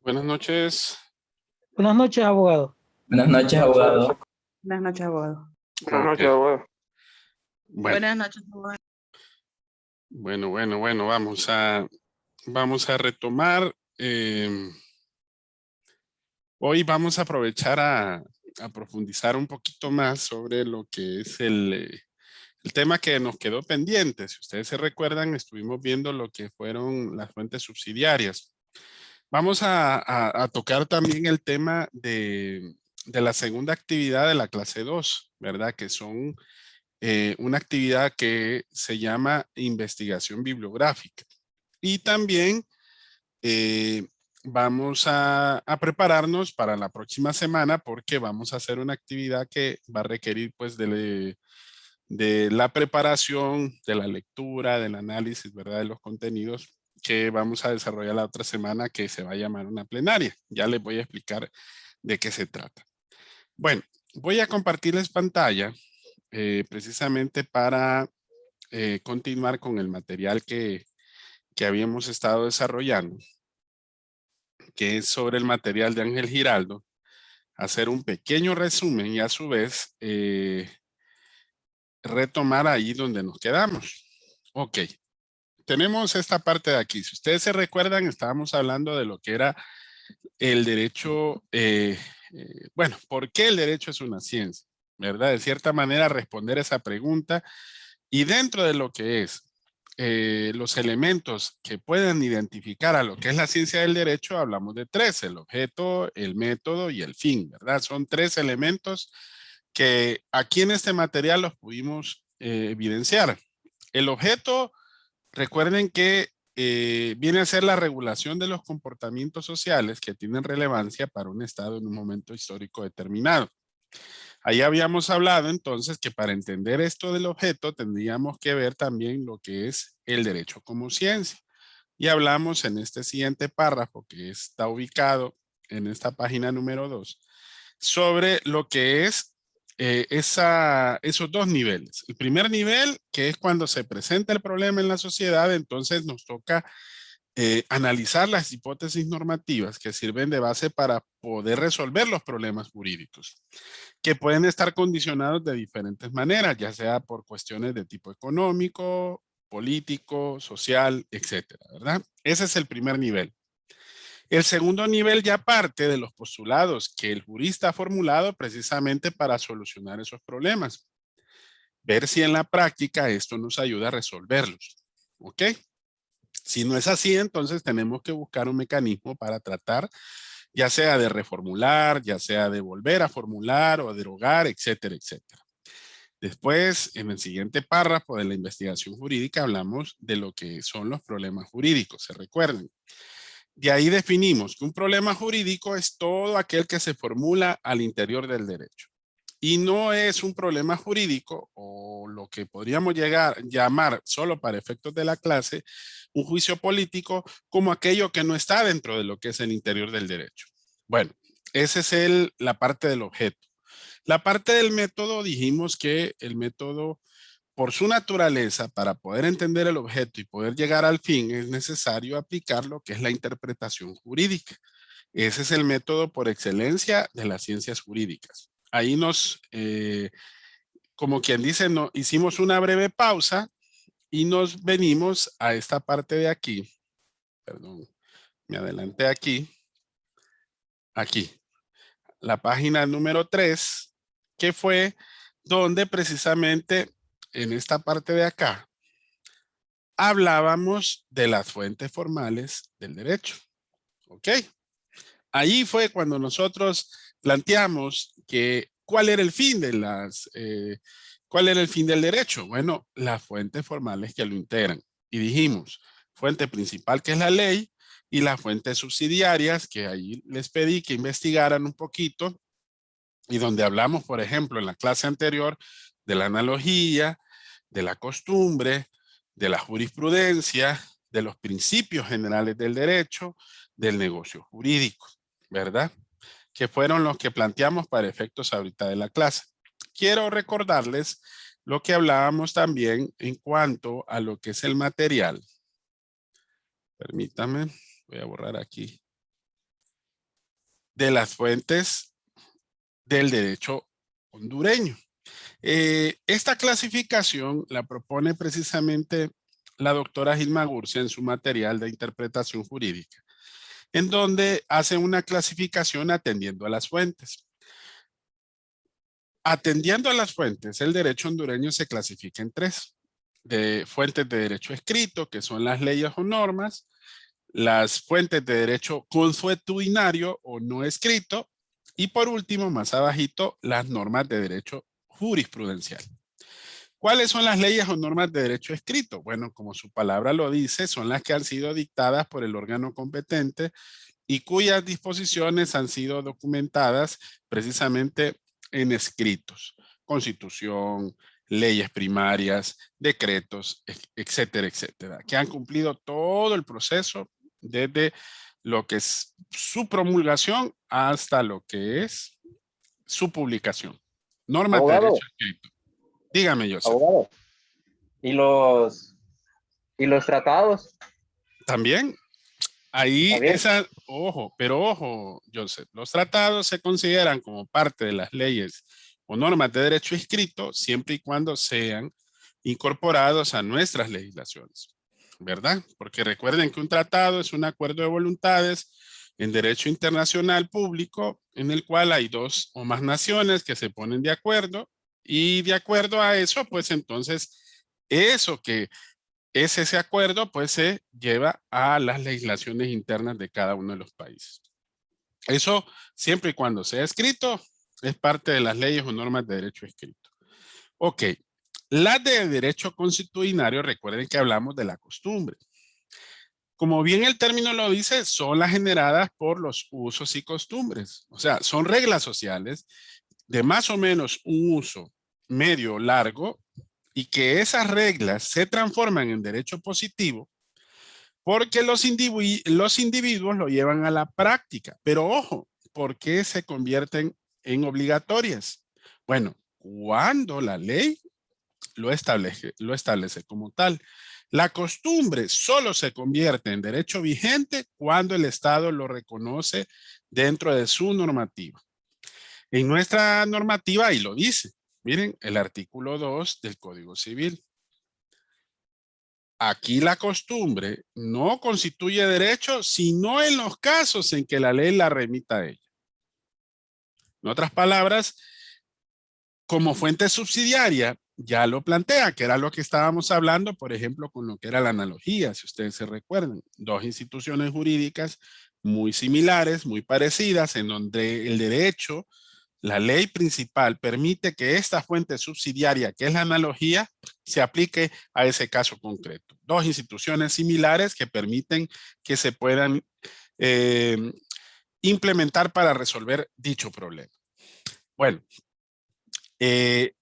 Buenas noches. Buenas noches, abogado. Buenas noches, abogado. Buenas noches, abogado. Buenas noches, abogado. Buenas noches, abogado. Bueno, vamos a retomar. Hoy vamos a aprovechar a profundizar un poquito más sobre lo que es el tema que nos quedó pendiente. Si ustedes se recuerdan, estuvimos viendo lo que fueron las fuentes subsidiarias. Vamos a tocar también el tema de la segunda actividad de la clase 2, ¿verdad? Que son una actividad que se llama investigación bibliográfica. Y también vamos a prepararnos para la próxima semana porque vamos a hacer una actividad que va a requerir pues de la preparación, de la lectura, del análisis, ¿verdad? De los contenidos que vamos a desarrollar la otra semana, que se va a llamar una plenaria. Ya les voy a explicar de qué se trata. Bueno, voy a compartirles pantalla precisamente para continuar con el material que habíamos estado desarrollando, que es sobre el material de Ángel Giraldo, hacer un pequeño resumen y a su vez retomar ahí donde nos quedamos. Ok. Tenemos esta parte de aquí. Si ustedes se recuerdan, estábamos hablando de lo que era el derecho. Bueno, ¿por qué el derecho es una ciencia? ¿Verdad? De cierta manera responder esa pregunta. Y dentro de lo que es los elementos que pueden identificar a lo que es la ciencia del derecho, hablamos de tres: el objeto, el método y el fin, ¿verdad? Son tres elementos que aquí en este material los pudimos evidenciar. El objeto, recuerden que viene a ser la regulación de los comportamientos sociales que tienen relevancia para un estado en un momento histórico determinado. Ahí habíamos hablado entonces que para entender esto del objeto tendríamos que ver también lo que es el derecho como ciencia. Y hablamos en este siguiente párrafo que está ubicado en esta página número 2 sobre lo que es esos dos niveles. El primer nivel, que es cuando se presenta el problema en la sociedad, entonces nos toca analizar las hipótesis normativas que sirven de base para poder resolver los problemas jurídicos, que pueden estar condicionados de diferentes maneras, ya sea por cuestiones de tipo económico, político, social, etcétera, ¿verdad? Ese es el primer nivel. El segundo nivel ya parte de los postulados que el jurista ha formulado precisamente para solucionar esos problemas. Ver si en la práctica esto nos ayuda a resolverlos. ¿Ok? Si no es así, entonces tenemos que buscar un mecanismo para tratar, ya sea de reformular, ya sea de volver a formular o derogar, etcétera, etcétera. Después, en el siguiente párrafo de la investigación jurídica, hablamos de lo que son los problemas jurídicos, ¿se recuerdan? De ahí definimos que un problema jurídico es todo aquel que se formula al interior del derecho. Y no es un problema jurídico o lo que podríamos llamar solo para efectos de la clase, un juicio político, como aquello que no está dentro de lo que es el interior del derecho. Bueno, esa es la parte del objeto. La parte del método, dijimos que el método, por su naturaleza, para poder entender el objeto y poder llegar al fin, es necesario aplicar lo que es la interpretación jurídica. Ese es el método por excelencia de las ciencias jurídicas. Ahí como quien dice, hicimos una breve pausa y nos venimos a esta parte de aquí. Perdón, me adelanté aquí. Aquí. La página número 3, que fue donde precisamente en esta parte de acá hablábamos de las fuentes formales del derecho. ¿Ok? Ahí fue cuando nosotros planteamos que cuál era el fin cuál era el fin del derecho. Bueno, las fuentes formales que lo integran. Y dijimos, fuente principal que es la ley y las fuentes subsidiarias que ahí les pedí que investigaran un poquito y donde hablamos, por ejemplo, en la clase anterior de la analogía, de la costumbre, de la jurisprudencia, de los principios generales del derecho, del negocio jurídico, ¿verdad? Que fueron los que planteamos para efectos ahorita de la clase. Quiero recordarles lo que hablábamos también en cuanto a lo que es el material. Permítame, voy a borrar aquí. de las fuentes del derecho hondureño. Esta clasificación la propone precisamente la doctora Gilma Gurcia en su material de interpretación jurídica, en donde hace una clasificación atendiendo a las fuentes. Atendiendo a las fuentes, el derecho hondureño se clasifica en tres. De fuentes de derecho escrito, que son las leyes o normas, las fuentes de derecho consuetudinario o no escrito, y por último, más abajito, las normas de derecho jurisprudencial. ¿Cuáles son las leyes o normas de derecho escrito? Bueno, como su palabra lo dice, son las que han sido dictadas por el órgano competente y cuyas disposiciones han sido documentadas precisamente en escritos, constitución, leyes primarias, decretos, etcétera, etcétera, que han cumplido todo el proceso desde lo que es su promulgación hasta lo que es su publicación. Normas de derecho escrito. Dígame, Joseph. Abogado. ¿Y los tratados? También. Ahí ¿También? ojo, Joseph, los tratados se consideran como parte de las leyes o normas de derecho escrito siempre y cuando sean incorporados a nuestras legislaciones, ¿verdad? Porque recuerden que un tratado es un acuerdo de voluntades en derecho internacional público en el cual hay dos o más naciones que se ponen de acuerdo y de acuerdo a eso, pues entonces eso que es ese acuerdo, pues se lleva a las legislaciones internas de cada uno de los países. Eso, siempre y cuando sea escrito, es parte de las leyes o normas de derecho escrito. Ok, las de derecho consuetudinario, recuerden que hablamos de la costumbre. Como bien el término lo dice, son las generadas por los usos y costumbres. O sea, son reglas sociales de más o menos un uso medio largo, y que esas reglas se transforman en derecho positivo porque los individuos lo llevan a la práctica. Pero ojo, ¿por qué se convierten en obligatorias? Bueno, cuando la ley lo establece como tal. La costumbre solo se convierte en derecho vigente cuando el Estado lo reconoce dentro de su normativa. En nuestra normativa ahí lo dice. Miren, el artículo 2 del Código Civil. Aquí la costumbre no constituye derecho, sino en los casos en que la ley la remita a ella. En otras palabras, como fuente subsidiaria, ya lo plantea, que era lo que estábamos hablando, por ejemplo, con lo que era la analogía, si ustedes se recuerdan. Dos instituciones jurídicas muy similares, muy parecidas, en donde el derecho, la ley principal permite que esta fuente subsidiaria, que es la analogía, se aplique a ese caso concreto. Dos instituciones similares que permiten que se puedan implementar para resolver dicho problema. Bueno,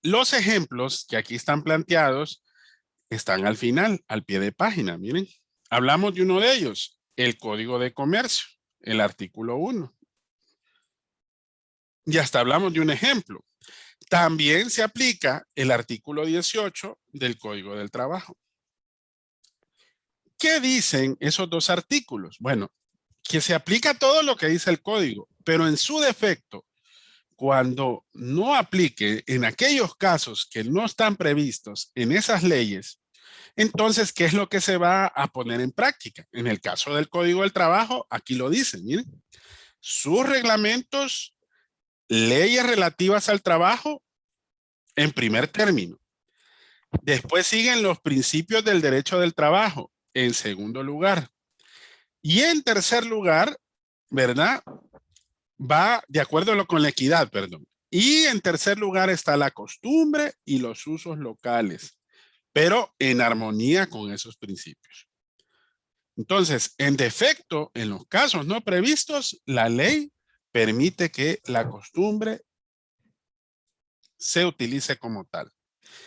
los ejemplos que aquí están planteados están al final, al pie de página. Miren, hablamos de uno de ellos, el Código de Comercio, el artículo 1. Y hasta hablamos de un ejemplo. También se aplica el artículo 18 del Código del Trabajo. ¿Qué dicen esos dos artículos? Bueno, que se aplica todo lo que dice el código, pero en su defecto, cuando no aplique en aquellos casos que no están previstos en esas leyes, entonces, ¿qué es lo que se va a poner en práctica? En el caso del Código del Trabajo, aquí lo dicen, miren, sus reglamentos, leyes relativas al trabajo en primer término. Después siguen los principios del derecho del trabajo en segundo lugar. Y en tercer lugar, ¿verdad? Va de acuerdo con la equidad, perdón. Y en tercer lugar está la costumbre y los usos locales, pero en armonía con esos principios. Entonces, en defecto, en los casos no previstos, la ley permite que la costumbre se utilice como tal.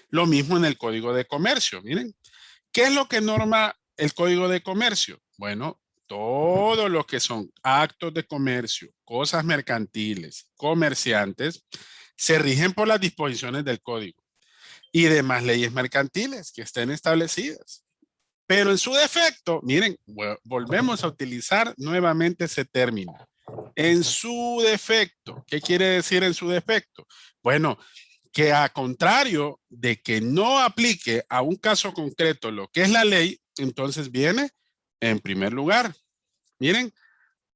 Lo mismo en el Código de Comercio. Miren, ¿qué es lo que norma el Código de Comercio? Bueno, todo lo que son actos de comercio, cosas mercantiles, comerciantes, se rigen por las disposiciones del Código y demás leyes mercantiles que estén establecidas. Pero en su defecto, miren, volvemos a utilizar nuevamente ese término. En su defecto. ¿Qué quiere decir en su defecto? Bueno, que a contrario de que no aplique a un caso concreto lo que es la ley, entonces viene en primer lugar. Miren,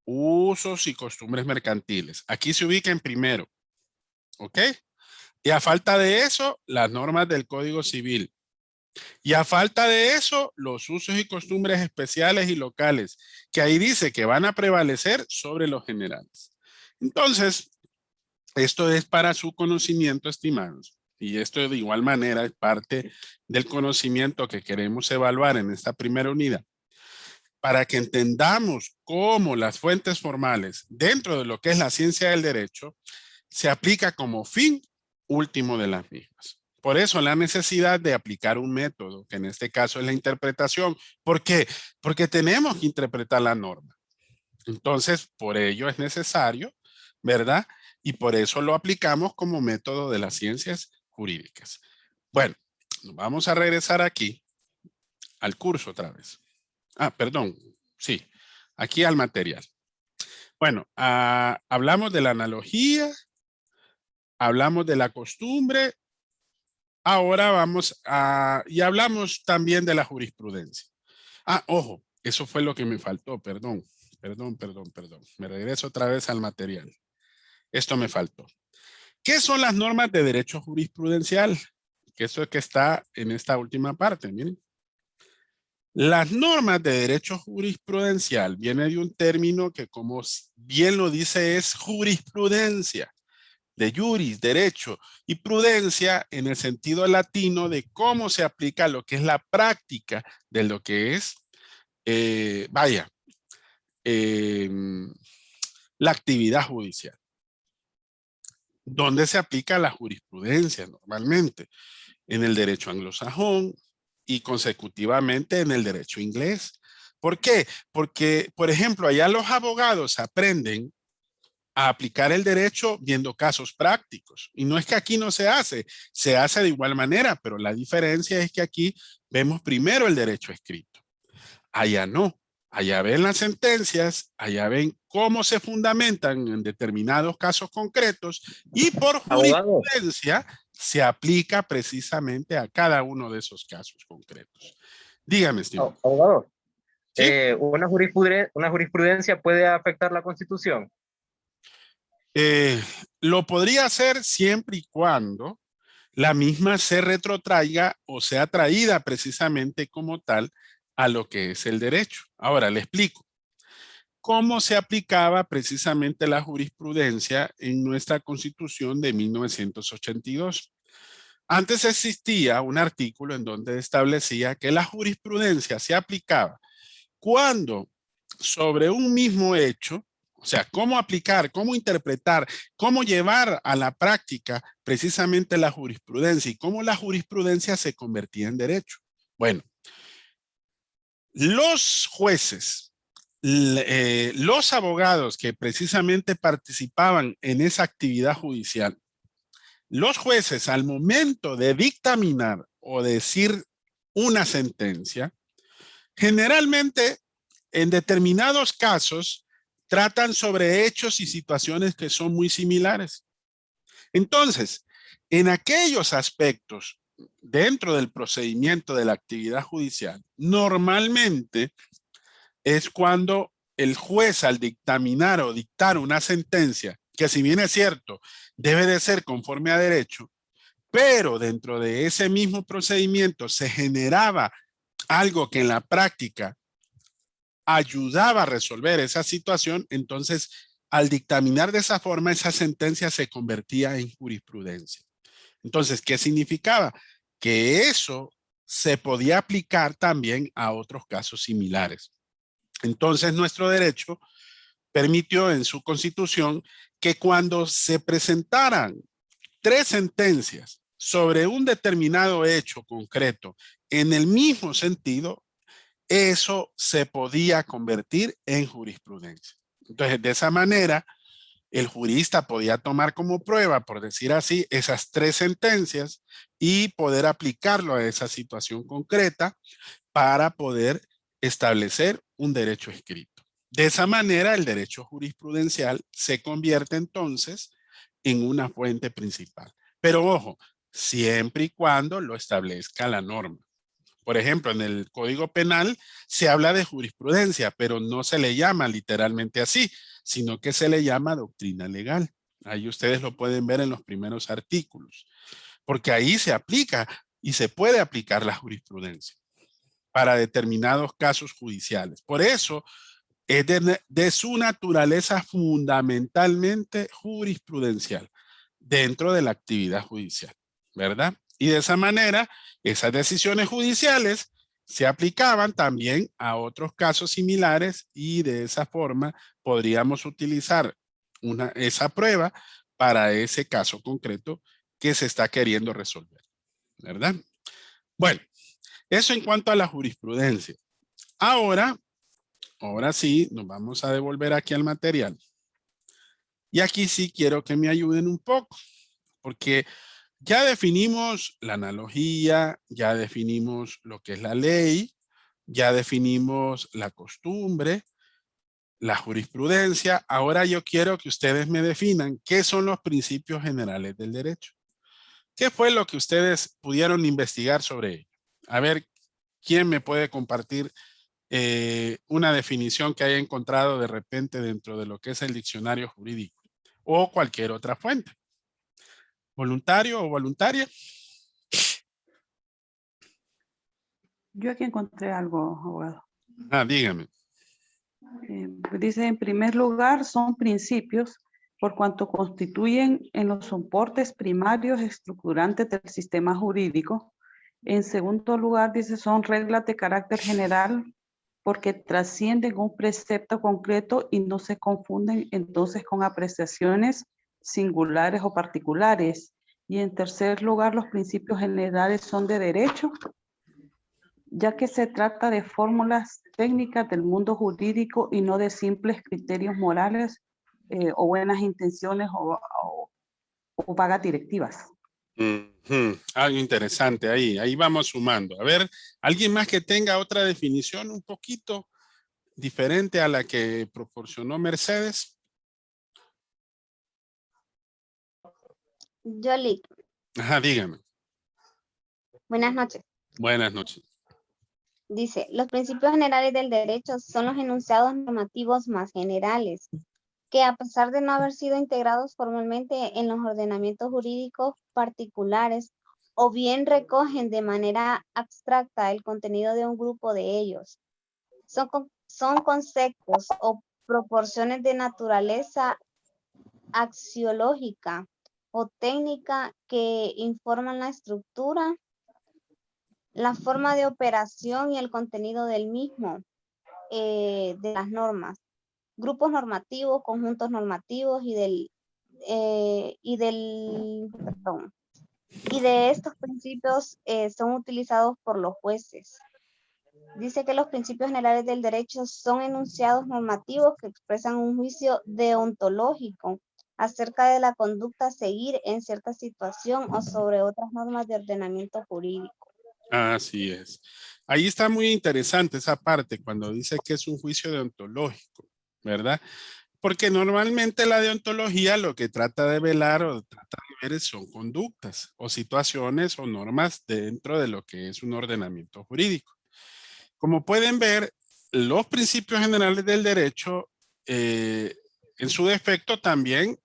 usos y costumbres mercantiles. Aquí se ubica en primero. ¿Ok? Y a falta de eso, las normas del Código Civil. Y a falta de eso, los usos y costumbres especiales y locales, que ahí dice que van a prevalecer sobre los generales. Entonces, esto es para su conocimiento, estimados. Y esto de igual manera es parte del conocimiento que queremos evaluar en esta primera unidad. Para que entendamos cómo las fuentes formales dentro de lo que es la ciencia del derecho se aplica como fin último de las mismas. Por eso la necesidad de aplicar un método, que en este caso es la interpretación. ¿Por qué? Porque tenemos que interpretar la norma. Entonces, por ello es necesario, ¿verdad? Y por eso lo aplicamos como método de las ciencias jurídicas. Bueno, nos vamos a regresar aquí al curso otra vez. Perdón, sí, aquí al material. Bueno, hablamos de la analogía, hablamos de la costumbre. Ahora vamos y hablamos también de la jurisprudencia. Ojo, eso fue lo que me faltó, perdón. Me regreso otra vez al material. Esto me faltó. ¿Qué son las normas de derecho jurisprudencial? Que eso es que está en esta última parte, miren. Las normas de derecho jurisprudencial viene de un término que, como bien lo dice, es jurisprudencia. De juris, derecho, y prudencia en el sentido latino de cómo se aplica lo que es la práctica de lo que es, la actividad judicial. ¿Dónde se aplica la jurisprudencia normalmente? En el derecho anglosajón y consecutivamente en el derecho inglés. ¿Por qué? Porque, por ejemplo, allá los abogados aprenden a aplicar el derecho viendo casos prácticos. Y no es que aquí no se hace de igual manera, pero la diferencia es que aquí vemos primero el derecho escrito. Allá no. Allá ven las sentencias, allá ven cómo se fundamentan en determinados casos concretos y por jurisprudencia se aplica precisamente a cada uno de esos casos concretos. Dígame, estimado. Abogado, ¿Sí? ¿una jurisprudencia puede afectar la Constitución? Lo podría hacer siempre y cuando la misma se retrotraiga o sea traída precisamente como tal a lo que es el derecho. Ahora le explico cómo se aplicaba precisamente la jurisprudencia en nuestra Constitución de 1982. Antes existía un artículo en donde establecía que la jurisprudencia se aplicaba cuando sobre un mismo hecho, o sea, cómo aplicar, cómo interpretar, cómo llevar a la práctica precisamente la jurisprudencia y cómo la jurisprudencia se convertía en derecho. Bueno, los jueces, los abogados que precisamente participaban en esa actividad judicial, los jueces al momento de dictaminar o decir una sentencia, generalmente en determinados casos tratan sobre hechos y situaciones que son muy similares. Entonces, en aquellos aspectos dentro del procedimiento de la actividad judicial, normalmente es cuando el juez al dictaminar o dictar una sentencia, que si bien es cierto, debe de ser conforme a derecho, pero dentro de ese mismo procedimiento se generaba algo que en la práctica ayudaba a resolver esa situación, entonces al dictaminar de esa forma, esa sentencia se convertía en jurisprudencia. Entonces, ¿qué significaba? Que eso se podía aplicar también a otros casos similares. Entonces, nuestro derecho permitió en su constitución que cuando se presentaran 3 sentencias sobre un determinado hecho concreto en el mismo sentido, eso se podía convertir en jurisprudencia. Entonces, de esa manera, el jurista podía tomar como prueba, por decir así, esas 3 sentencias y poder aplicarlo a esa situación concreta para poder establecer un derecho escrito. De esa manera, el derecho jurisprudencial se convierte entonces en una fuente principal. Pero ojo, siempre y cuando lo establezca la norma. Por ejemplo, en el Código Penal se habla de jurisprudencia, pero no se le llama literalmente así, sino que se le llama doctrina legal. Ahí ustedes lo pueden ver en los primeros artículos, porque ahí se aplica y se puede aplicar la jurisprudencia para determinados casos judiciales. Por eso es de su naturaleza fundamentalmente jurisprudencial dentro de la actividad judicial, ¿verdad? Y de esa manera, esas decisiones judiciales se aplicaban también a otros casos similares y de esa forma podríamos utilizar esa prueba para ese caso concreto que se está queriendo resolver, ¿verdad? Bueno, eso en cuanto a la jurisprudencia. Ahora sí, nos vamos a devolver aquí al material. Y aquí sí quiero que me ayuden un poco, porque ya definimos la analogía, ya definimos lo que es la ley, ya definimos la costumbre, la jurisprudencia. Ahora yo quiero que ustedes me definan qué son los principios generales del derecho. ¿Qué fue lo que ustedes pudieron investigar sobre ello? A ver, ¿quién me puede compartir una definición que haya encontrado de repente dentro de lo que es el diccionario jurídico o cualquier otra fuente? ¿Voluntario o voluntaria? Yo aquí encontré algo, abogado. Dígame. Dice, en primer lugar, son principios por cuanto constituyen en los soportes primarios estructurantes del sistema jurídico. En segundo lugar, dice, son reglas de carácter general porque trascienden un precepto concreto y no se confunden entonces con apreciaciones singulares o particulares. Y en tercer lugar, los principios generales son de derecho, ya que se trata de fórmulas técnicas del mundo jurídico y no de simples criterios morales o buenas intenciones o vagas directivas. Algo interesante ahí. Ahí vamos sumando. A ver, ¿alguien más que tenga otra definición un poquito diferente a la que proporcionó Mercedes? Yoli, Dígame. buenas noches. Buenas noches. Dice, los principios generales del derecho son los enunciados normativos más generales, que a pesar de no haber sido integrados formalmente en los ordenamientos jurídicos particulares, o bien recogen de manera abstracta el contenido de un grupo de ellos. Son conceptos o proporciones de naturaleza axiológica o técnica que informan la estructura, la forma de operación y el contenido del mismo, de las normas, grupos normativos, conjuntos normativos y de estos principios son utilizados por los jueces. Dice que los principios generales del derecho son enunciados normativos que expresan un juicio deontológico acerca de la conducta a seguir en cierta situación o sobre otras normas de ordenamiento jurídico. Así es. Ahí está muy interesante esa parte cuando dice que es un juicio deontológico, ¿verdad? Porque normalmente la deontología lo que trata de velar o trata de ver son conductas o situaciones o normas dentro de lo que es un ordenamiento jurídico. Como pueden ver, los principios generales del derecho, en su defecto también,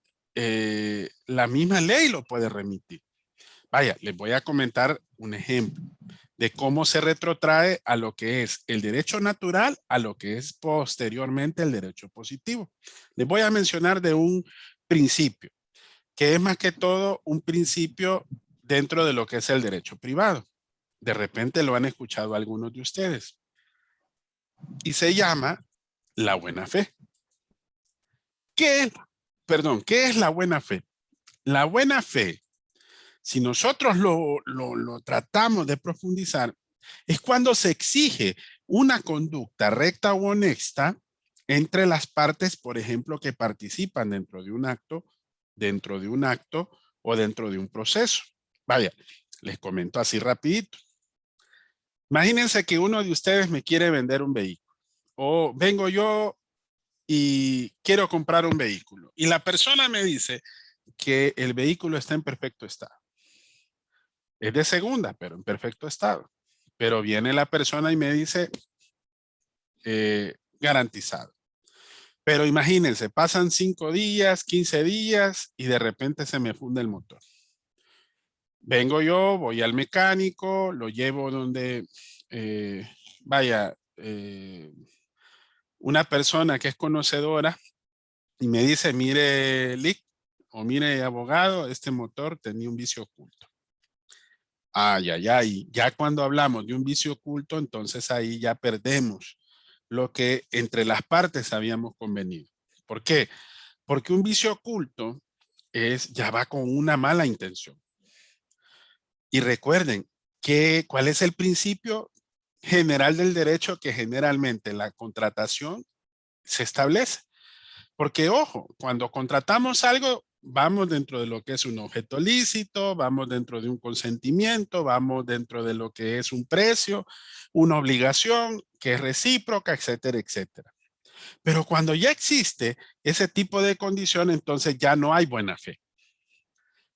la misma ley lo puede remitir. Vaya, les voy a comentar un ejemplo de cómo se retrotrae a lo que es el derecho natural a lo que es posteriormente el derecho positivo. Les voy a mencionar de un principio, que es más que todo un principio dentro de lo que es el derecho privado. De repente lo han escuchado algunos de ustedes. Y se llama la buena fe. ¿Qué es la buena fe? La buena fe, si nosotros lo tratamos de profundizar, es cuando se exige una conducta recta o honesta entre las partes, por ejemplo, que participan dentro de un acto o dentro de un proceso. Vaya, les comento así rapidito. Imagínense que uno de ustedes me quiere vender un vehículo o vengo yo y quiero comprar un vehículo. Y la persona me dice que el vehículo está en perfecto estado. Es de segunda, pero en perfecto estado. Pero viene la persona y me dice garantizado. Pero imagínense, pasan 5 días, 15 días y de repente se me funde el motor. Vengo yo, voy al mecánico, lo llevo donde una persona que es conocedora y me dice, mire, Lick, o mire, abogado, este motor tenía un vicio oculto. Ay, ay, ay. Ya cuando hablamos de un vicio oculto, entonces ahí ya perdemos lo que entre las partes habíamos convenido. ¿Por qué? Porque un vicio oculto ya va con una mala intención. Y recuerden ¿cuál es el principio general del derecho que generalmente la contratación se establece? Porque, ojo, cuando contratamos algo, vamos dentro de lo que es un objeto lícito, vamos dentro de un consentimiento, vamos dentro de lo que es un precio, una obligación que es recíproca, etcétera, etcétera. Pero cuando ya existe ese tipo de condición, entonces ya no hay buena fe.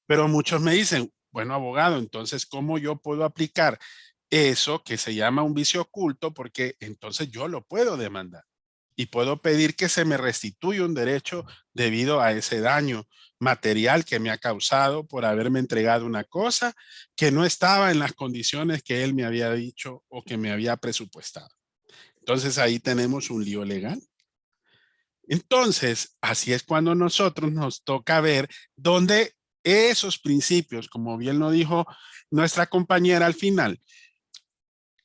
Pero muchos me dicen, bueno, abogado, entonces, ¿cómo yo puedo aplicar eso que se llama un vicio oculto? Porque entonces yo lo puedo demandar y puedo pedir que se me restituya un derecho debido a ese daño material que me ha causado por haberme entregado una cosa que no estaba en las condiciones que él me había dicho o que me había presupuestado. Entonces ahí tenemos un lío legal. Entonces, así es cuando nosotros nos toca ver dónde esos principios, como bien lo dijo nuestra compañera al final,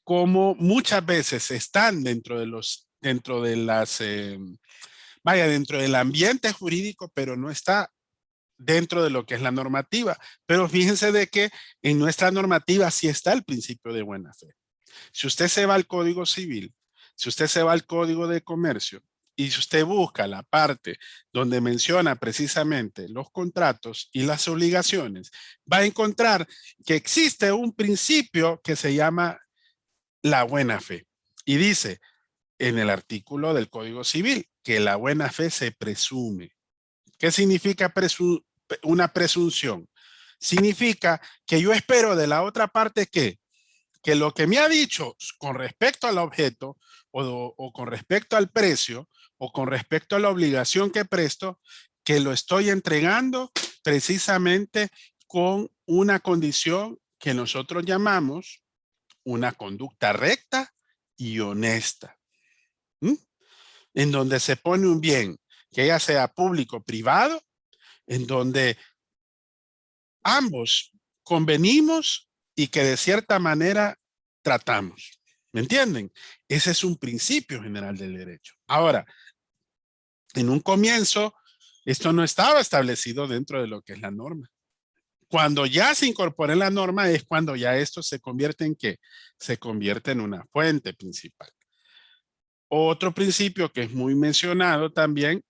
como muchas veces están dentro del ambiente jurídico, pero no está dentro de lo que es la normativa. Pero fíjense de que en nuestra normativa sí está el principio de buena fe. Si usted se va al Código Civil, si usted se va al Código de Comercio, y si usted busca la parte donde menciona precisamente los contratos y las obligaciones, va a encontrar que existe un principio que se llama la buena fe. Y dice en el artículo del Código Civil que la buena fe se presume. ¿Qué significa una presunción? Significa que yo espero de la otra parte que lo que me ha dicho con respecto al objeto o con respecto al precio o con respecto a la obligación que presto, que lo estoy entregando precisamente con una condición que nosotros llamamos una conducta recta y honesta. En donde se pone un bien, que ya sea público o privado, en donde ambos convenimos y que de cierta manera tratamos. ¿Me entienden? Ese es un principio general del derecho. Ahora, en un comienzo, esto no estaba establecido dentro de lo que es la norma. Cuando ya se incorpora en la norma es cuando ya esto se convierte en ¿qué? Se convierte en una fuente principal. Otro principio que es muy mencionado también,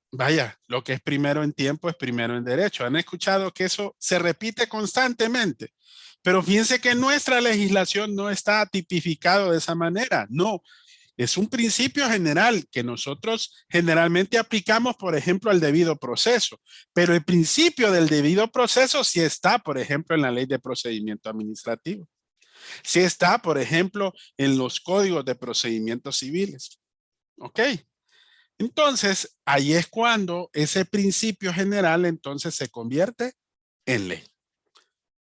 lo que es primero en tiempo es primero en derecho. Han escuchado que eso se repite constantemente, pero fíjense que nuestra legislación no está tipificado de esa manera. No, es un principio general que nosotros generalmente aplicamos, por ejemplo, al debido proceso, pero el principio del debido proceso sí está, por ejemplo, en la Ley de Procedimiento Administrativo. Sí está, por ejemplo, en los códigos de procedimientos civiles. ¿Ok? Entonces, ahí es cuando ese principio general entonces se convierte en ley.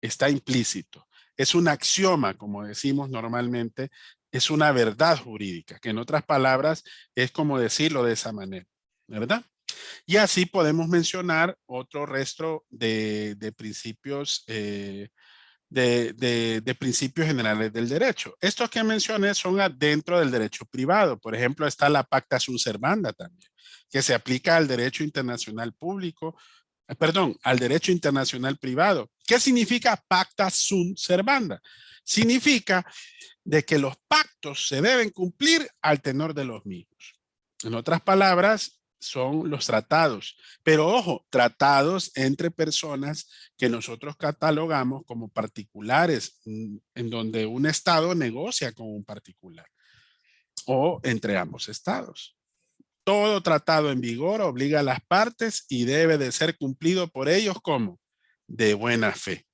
Está implícito. Es un axioma, como decimos normalmente, es una verdad jurídica, que en otras palabras es como decirlo de esa manera, ¿verdad? Y así podemos mencionar otro resto de principios de principios generales del derecho. Estos que mencioné son dentro del derecho privado. Por ejemplo, está la pacta sunt servanda también, que se aplica al derecho internacional público, al derecho internacional privado. ¿Qué significa pacta sunt servanda? Significa de que los pactos se deben cumplir al tenor de los mismos. En otras palabras, son los tratados. Pero ojo, tratados entre personas que nosotros catalogamos como particulares, en donde un estado negocia con un particular o entre ambos estados. Todo tratado en vigor obliga a las partes y debe de ser cumplido por ellos como de buena fe,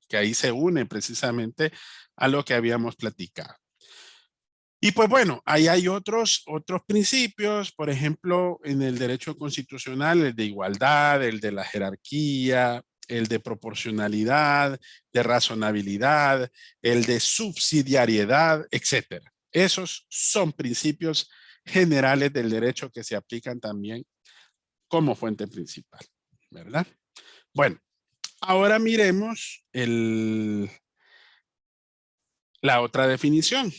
que ahí se une precisamente a lo que habíamos platicado. Y pues bueno, ahí hay otros principios, por ejemplo, en el derecho constitucional, el de igualdad, el de la jerarquía, el de proporcionalidad, de razonabilidad, el de subsidiariedad, etcétera. Esos son principios generales del derecho que se aplican también como fuente principal, ¿verdad? Bueno, ahora miremos la otra definición.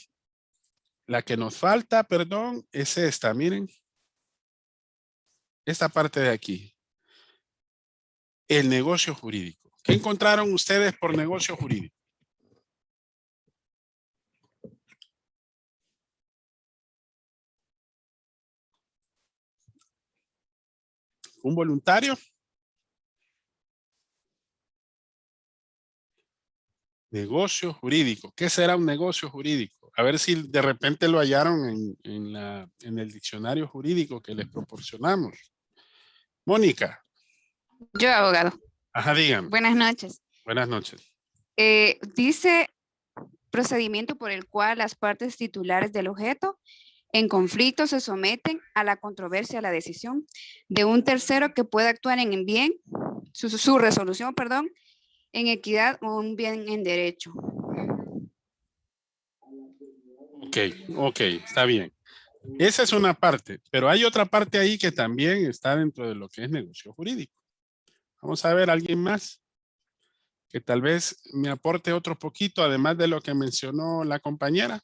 La que nos falta, perdón, es esta, miren. Esta parte de aquí. El negocio jurídico. ¿Qué encontraron ustedes por negocio jurídico? ¿Un voluntario? Negocio jurídico. ¿Qué será un negocio jurídico? A ver si de repente lo hallaron en el diccionario jurídico que les proporcionamos. Mónica. Yo, abogado. Ajá, díganme. Buenas noches. Buenas noches. Dice procedimiento por el cual las partes titulares del objeto en conflicto se someten a la controversia, a la decisión de un tercero que pueda actuar en bien, su resolución, perdón, en equidad o un bien en derecho. Ok, está bien. Esa es una parte, pero hay otra parte ahí que también está dentro de lo que es negocio jurídico. Vamos a ver, ¿alguien más que tal vez me aporte otro poquito, además de lo que mencionó la compañera?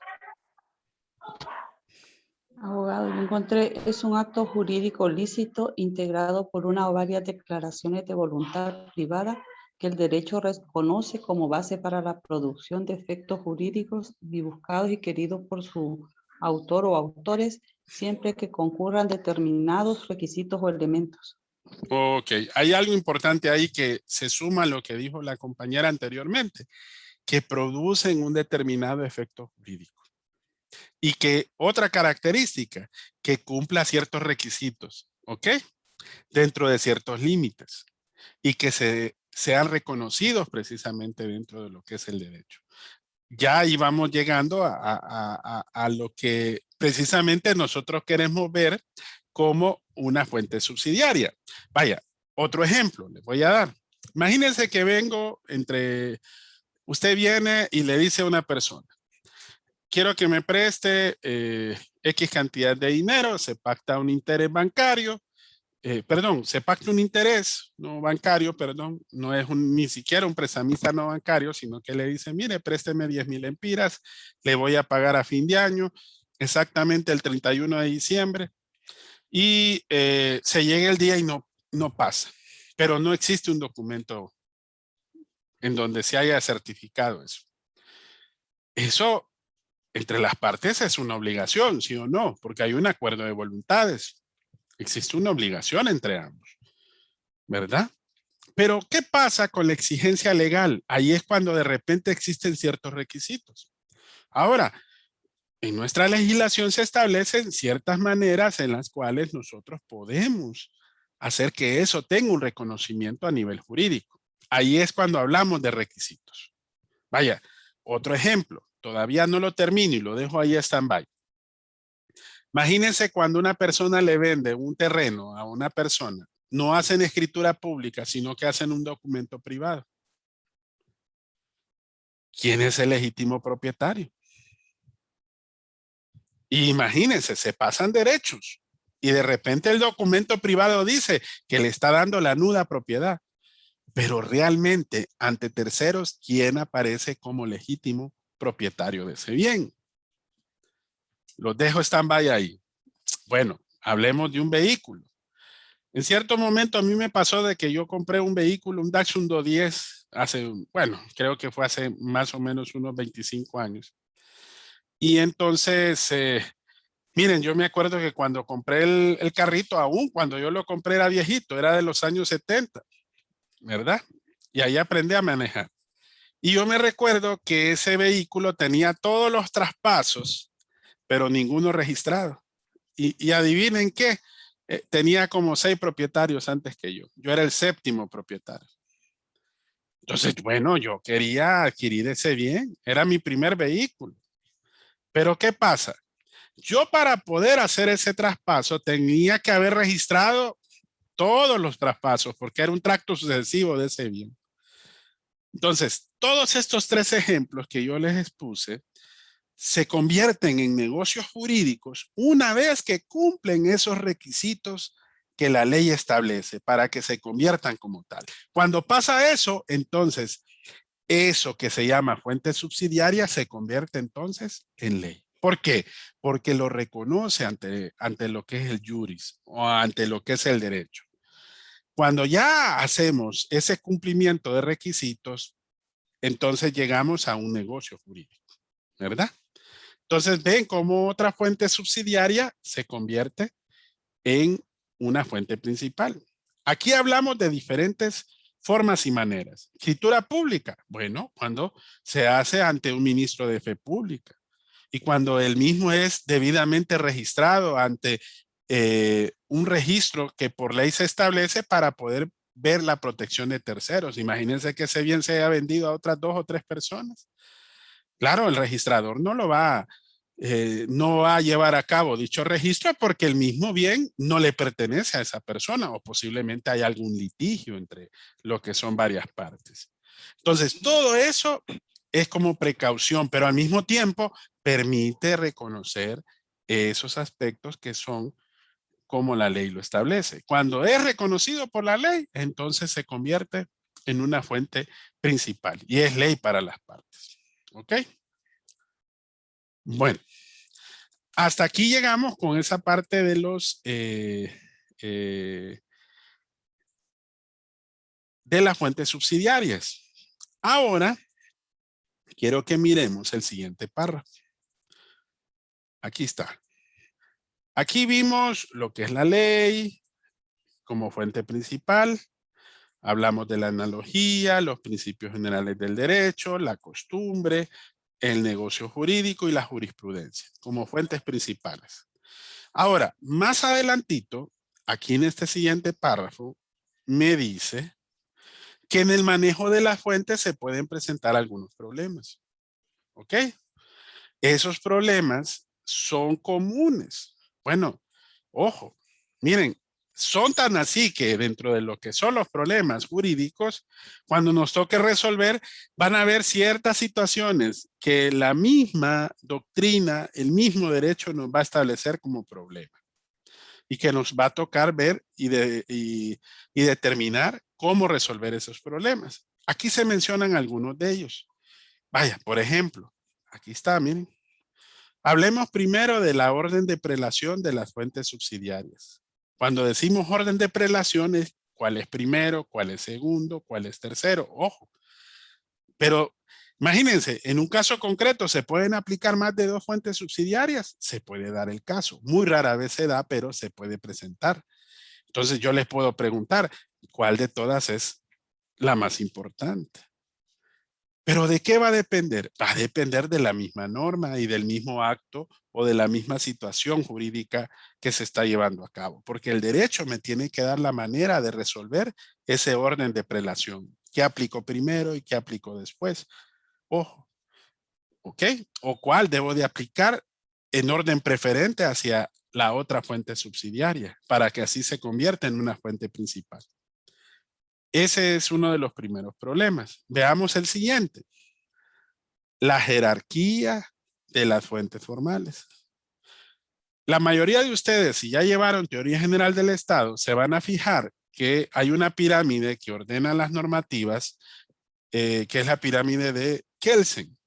Abogado, yo encontré, es un acto jurídico lícito integrado por una o varias declaraciones de voluntad privada que el derecho reconoce como base para la producción de efectos jurídicos buscados y queridos por su autor o autores, siempre que concurran determinados requisitos o elementos. Ok, hay algo importante ahí que se suma a lo que dijo la compañera anteriormente, que producen un determinado efecto jurídico. Y que otra característica, que cumpla ciertos requisitos, ¿ok? Dentro de ciertos límites y que sean reconocidos precisamente dentro de lo que es el derecho. Ya ahí vamos llegando a lo que precisamente nosotros queremos ver como una fuente subsidiaria. Vaya, otro ejemplo les voy a dar. Imagínense que usted viene y le dice a una persona, quiero que me preste X cantidad de dinero, se pacta un interés bancario, se pacta un interés no bancario, perdón, no es ni siquiera un prestamista no bancario, sino que le dice, mire, présteme 10,000 lempiras, le voy a pagar a fin de año, exactamente el 31 de diciembre, y se llega el día y no pasa, pero no existe un documento en donde se haya certificado eso. Eso entre las partes es una obligación, ¿sí o no? Porque hay un acuerdo de voluntades. Existe una obligación entre ambos, ¿verdad? Pero, ¿qué pasa con la exigencia legal? Ahí es cuando de repente existen ciertos requisitos. Ahora, en nuestra legislación se establecen ciertas maneras en las cuales nosotros podemos hacer que eso tenga un reconocimiento a nivel jurídico. Ahí es cuando hablamos de requisitos. Vaya, otro ejemplo. Todavía no lo termino y lo dejo ahí a stand-by. Imagínense cuando una persona le vende un terreno a una persona, no hacen escritura pública, sino que hacen un documento privado. ¿Quién es el legítimo propietario? Y imagínense, se pasan derechos y de repente el documento privado dice que le está dando la nuda propiedad. Pero realmente, ante terceros, ¿quién aparece como legítimo propietario de ese bien? Los dejo stand-by ahí. Bueno, hablemos de un vehículo. En cierto momento a mí me pasó de que yo compré un vehículo, un Datsun 210, creo que fue hace más o menos unos 25 años. Y entonces, miren, yo me acuerdo que cuando compré el carrito, aún cuando yo lo compré era viejito, era de los años 70, ¿verdad? Y ahí aprendí a manejar. Y yo me recuerdo que ese vehículo tenía todos los traspasos, pero ninguno registrado. Y adivinen qué, tenía como 6 propietarios antes que yo. Yo era el 7º propietario. Entonces, bueno, yo quería adquirir ese bien. Era mi primer vehículo. Pero ¿qué pasa? Yo para poder hacer ese traspaso tenía que haber registrado todos los traspasos porque era un tracto sucesivo de ese bien. Entonces, todos estos 3 ejemplos que yo les expuse se convierten en negocios jurídicos una vez que cumplen esos requisitos que la ley establece para que se conviertan como tal. Cuando pasa eso, entonces, eso que se llama fuente subsidiaria se convierte entonces en ley. ¿Por qué? Porque lo reconoce ante lo que es el juris o ante lo que es el derecho. Cuando ya hacemos ese cumplimiento de requisitos, entonces llegamos a un negocio jurídico, ¿verdad? Entonces ven cómo otra fuente subsidiaria se convierte en una fuente principal. Aquí hablamos de diferentes formas y maneras. Escritura pública, bueno, cuando se hace ante un ministro de fe pública y cuando el mismo es debidamente registrado ante un registro que por ley se establece para poder ver la protección de terceros. Imagínense que ese bien se haya vendido a otras 2 o 3 personas. Claro, el registrador no va a llevar a cabo dicho registro porque el mismo bien no le pertenece a esa persona o posiblemente hay algún litigio entre lo que son varias partes. Entonces, todo eso es como precaución, pero al mismo tiempo permite reconocer esos aspectos que son como la ley lo establece. Cuando es reconocido por la ley, entonces se convierte en una fuente principal y es ley para las partes. ¿Ok? Bueno, hasta aquí llegamos con esa parte de los de las fuentes subsidiarias. Ahora, quiero que miremos el siguiente párrafo. Aquí está. Aquí vimos lo que es la ley como fuente principal. Hablamos de la analogía, los principios generales del derecho, la costumbre, el negocio jurídico y la jurisprudencia como fuentes principales. Ahora, más adelantito, aquí en este siguiente párrafo, me dice que en el manejo de las fuentes se pueden presentar algunos problemas. ¿Ok? Esos problemas son comunes. Bueno, ojo, miren, son tan así que dentro de lo que son los problemas jurídicos, cuando nos toque resolver, van a haber ciertas situaciones que la misma doctrina, el mismo derecho nos va a establecer como problema y que nos va a tocar ver y determinar cómo resolver esos problemas. Aquí se mencionan algunos de ellos. Vaya, por ejemplo, aquí está, miren. Hablemos primero de la orden de prelación de las fuentes subsidiarias. Cuando decimos orden de prelación es cuál es primero, cuál es segundo, cuál es tercero, ojo. Pero imagínense, en un caso concreto, ¿se pueden aplicar más de 2 fuentes subsidiarias? Se puede dar el caso. Muy rara vez se da, pero se puede presentar. Entonces yo les puedo preguntar, ¿cuál de todas es la más importante? ¿Pero de qué va a depender? Va a depender de la misma norma y del mismo acto o de la misma situación jurídica que se está llevando a cabo. Porque el derecho me tiene que dar la manera de resolver ese orden de prelación. ¿Qué aplico primero y qué aplico después? Ojo, ¿ok? ¿O cuál debo de aplicar en orden preferente hacia la otra fuente subsidiaria para que así se convierta en una fuente principal? Ese es uno de los primeros problemas. Veamos el siguiente. La jerarquía de las fuentes formales. La mayoría de ustedes, si ya llevaron teoría general del Estado, se van a fijar que hay una pirámide que ordena las normativas, que es la pirámide de Kelsen.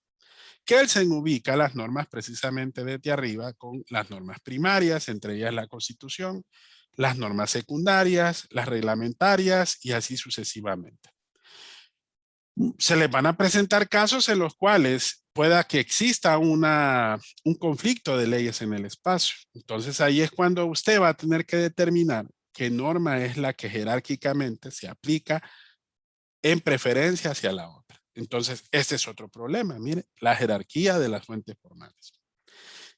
Kelsen ubica las normas precisamente desde arriba con las normas primarias, entre ellas la Constitución, las normas secundarias, las reglamentarias y así sucesivamente. Se les van a presentar casos en los cuales pueda que exista un conflicto de leyes en el espacio. Entonces ahí es cuando usted va a tener que determinar qué norma es la que jerárquicamente se aplica en preferencia hacia la otra. Entonces este es otro problema, mire, la jerarquía de las fuentes formales.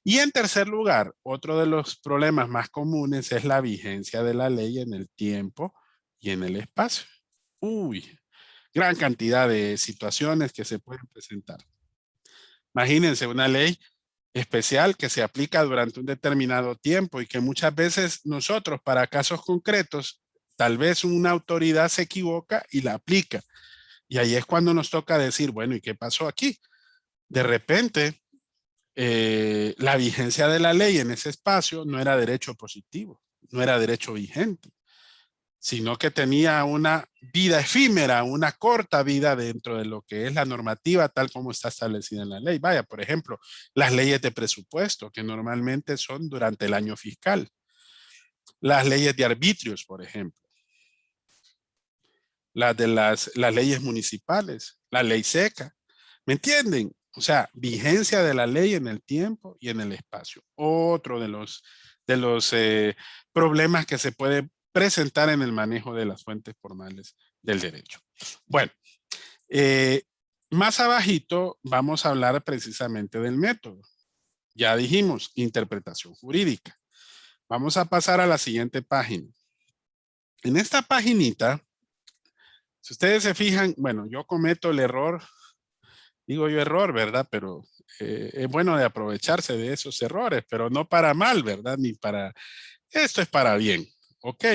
Y en tercer lugar, otro de los problemas más comunes es la vigencia de la ley en el tiempo y en el espacio. Uy, gran cantidad de situaciones que se pueden presentar. Imagínense una ley especial que se aplica durante un determinado tiempo y que muchas veces nosotros, para casos concretos, tal vez una autoridad se equivoca y la aplica. Y ahí es cuando nos toca decir, bueno, ¿y qué pasó aquí? De repente, la vigencia de la ley en ese espacio no era derecho positivo, no era derecho vigente, sino que tenía una vida efímera, una corta vida dentro de lo que es la normativa tal como está establecida en la ley. Vaya, por ejemplo, las leyes de presupuesto, que normalmente son durante el año fiscal. Las leyes de arbitrios, por ejemplo. Las leyes municipales, la ley seca. ¿Me entienden? O sea, vigencia de la ley en el tiempo y en el espacio. Otro de los problemas que se puede presentar en el manejo de las fuentes formales del derecho. Bueno, más abajito vamos a hablar precisamente del método. Ya dijimos, interpretación jurídica. Vamos a pasar a la siguiente página. En esta paginita, si ustedes se fijan, bueno, yo cometo el error, digo yo error, ¿verdad? Pero es bueno de aprovecharse de esos errores, pero no para mal, ¿verdad? Ni para, esto es para bien, ¿ok?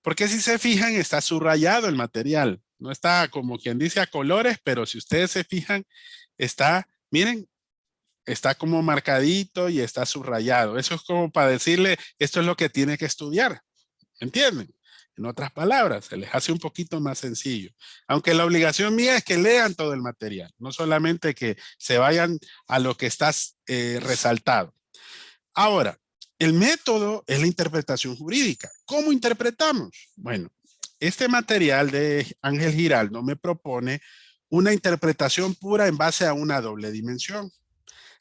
Porque si se fijan, está subrayado el material. No está como quien dice a colores, pero si ustedes se fijan, está, miren, está como marcadito y está subrayado. Eso es como para decirle, esto es lo que tiene que estudiar. ¿Entienden? En otras palabras, se les hace un poquito más sencillo. Aunque la obligación mía es que lean todo el material, no solamente que se vayan a lo que está resaltado. Ahora, el método es la interpretación jurídica. ¿Cómo interpretamos? Bueno, este material de Ángel Giraldo me propone una interpretación pura en base a una doble dimensión.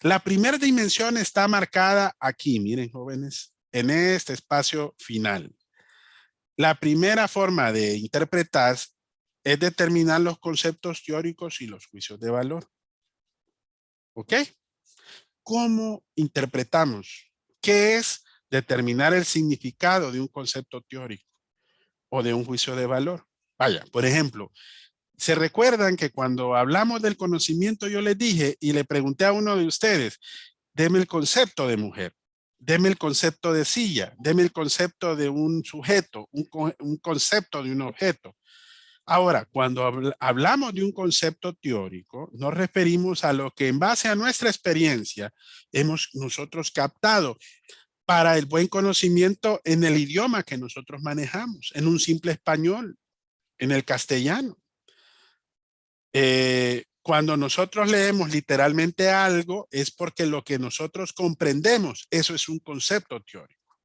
La primera dimensión está marcada aquí, miren jóvenes, en este espacio final. La primera forma de interpretar es determinar los conceptos teóricos y los juicios de valor. ¿Ok? ¿Cómo interpretamos? ¿Qué es determinar el significado de un concepto teórico o de un juicio de valor? Vaya, por ejemplo, ¿se recuerdan que cuando hablamos del conocimiento yo les dije y le pregunté a uno de ustedes, deme el concepto de mujer, deme el concepto de silla, deme el concepto de un sujeto, un concepto de un objeto? Ahora, cuando hablamos de un concepto teórico, nos referimos a lo que en base a nuestra experiencia hemos nosotros captado para el buen conocimiento en el idioma que nosotros manejamos, en un simple español, en el castellano. Cuando nosotros leemos literalmente algo, es porque lo que nosotros comprendemos, eso es un concepto teórico.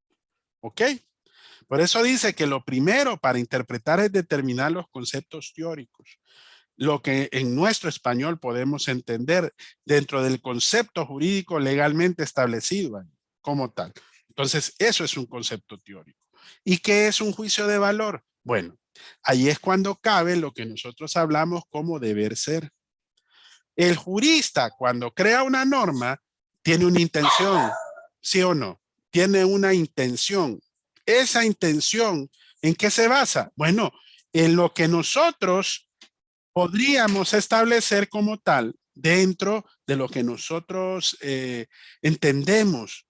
¿Ok? Por eso dice que lo primero para interpretar es determinar los conceptos teóricos. Lo que en nuestro español podemos entender dentro del concepto jurídico legalmente establecido como tal. Entonces, eso es un concepto teórico. ¿Y qué es un juicio de valor? Bueno, ahí es cuando cabe lo que nosotros hablamos como deber ser. El jurista, cuando crea una norma, tiene una intención, ¿sí o no? Tiene una intención. Esa intención, ¿en qué se basa? Bueno, en lo que nosotros podríamos establecer como tal dentro de lo que nosotros entendemos